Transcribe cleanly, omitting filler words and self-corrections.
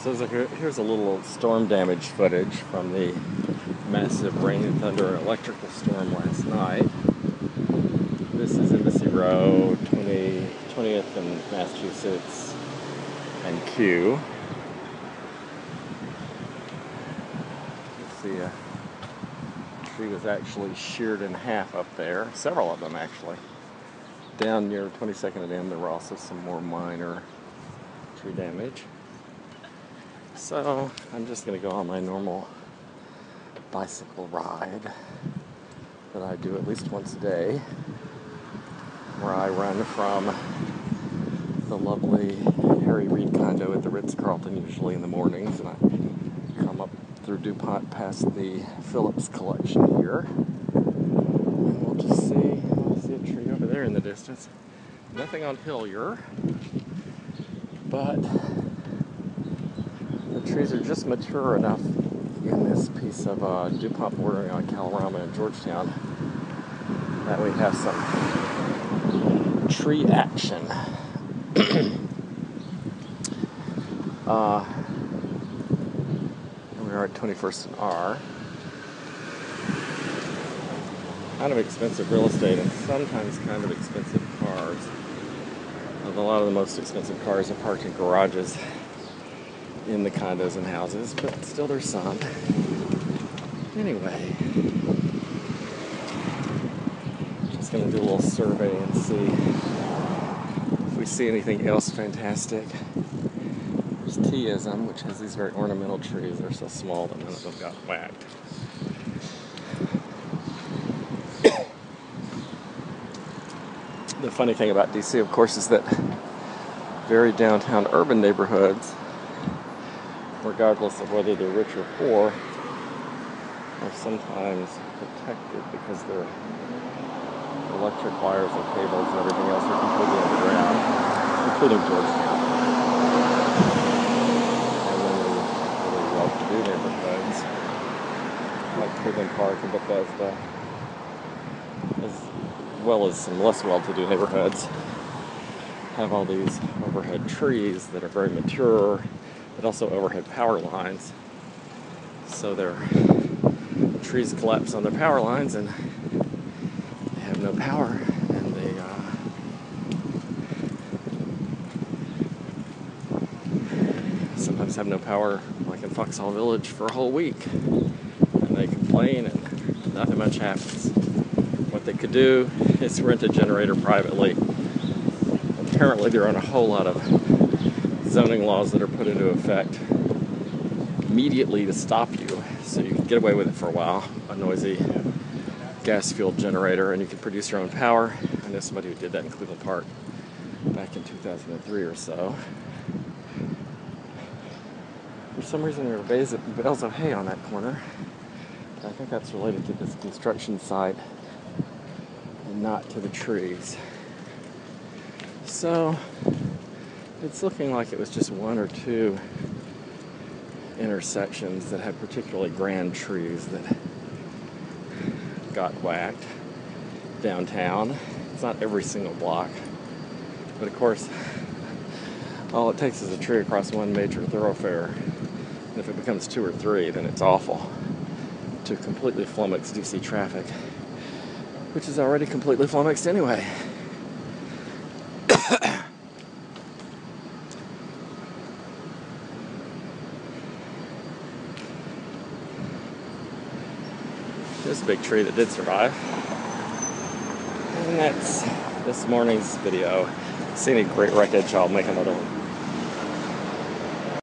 So here's a little storm damage footage from the massive rain, thunder, and electrical storm last night. This is Embassy Row, 20th and Massachusetts and Q. You see a tree was actually sheared in half up there, several of them actually. Down near 22nd and M, there were also some more minor tree damage. So I'm just going to go on my normal bicycle ride that I do at least once a day, where I run from the lovely Harry Reid condo at the Ritz-Carlton usually in the mornings, and I come up through DuPont past the Phillips collection here, and we'll just see a tree over there in the distance. Nothing on Hillier, but the trees are just mature enough in this piece of DuPont bordering on Kalorama and Georgetown that we have some tree action. We are at 21st and R. Kind of expensive real estate and sometimes kind of expensive cars. A lot of the most expensive cars are parked in garages in the condos and houses, but still there's some. Anyway, just going to do a little survey and see if we see anything else fantastic. There's Teism, which has these very ornamental trees. They're so small that none of them got whacked. The funny thing about DC, of course, is that very downtown urban neighborhoods, regardless of whether they're rich or poor, are sometimes protected because their electric wires and cables and everything else are completely underground, including Georgetown. And then there's really well-to-do neighborhoods like Cleveland Park and Bethesda, as well as some less well-to-do neighborhoods, have all these overhead trees that are very mature, but also overhead power lines. So their trees collapse on their power lines and they have no power, and they sometimes have no power, like in Foxhall Village, for a whole week. And they complain and nothing much happens. What they could do is rent a generator privately. Apparently there aren't a whole lot of zoning laws that are put into effect immediately to stop you, so you can get away with it for a while, a noisy gas-fueled generator, and you can produce your own power. I know somebody who did that in Cleveland Park back in 2003 or so. For some reason there are bales of hay on that corner. I think that's related to this construction site and not to the trees. So it's looking like it was just one or two intersections that had particularly grand trees that got whacked downtown. It's not every single block, but of course all it takes is a tree across one major thoroughfare, and if it becomes two or three, then it's awful to completely flummox DC traffic, which is already completely flummoxed anyway. This big tree that did survive. And that's this morning's video. See any great wreckage, I'll make another one.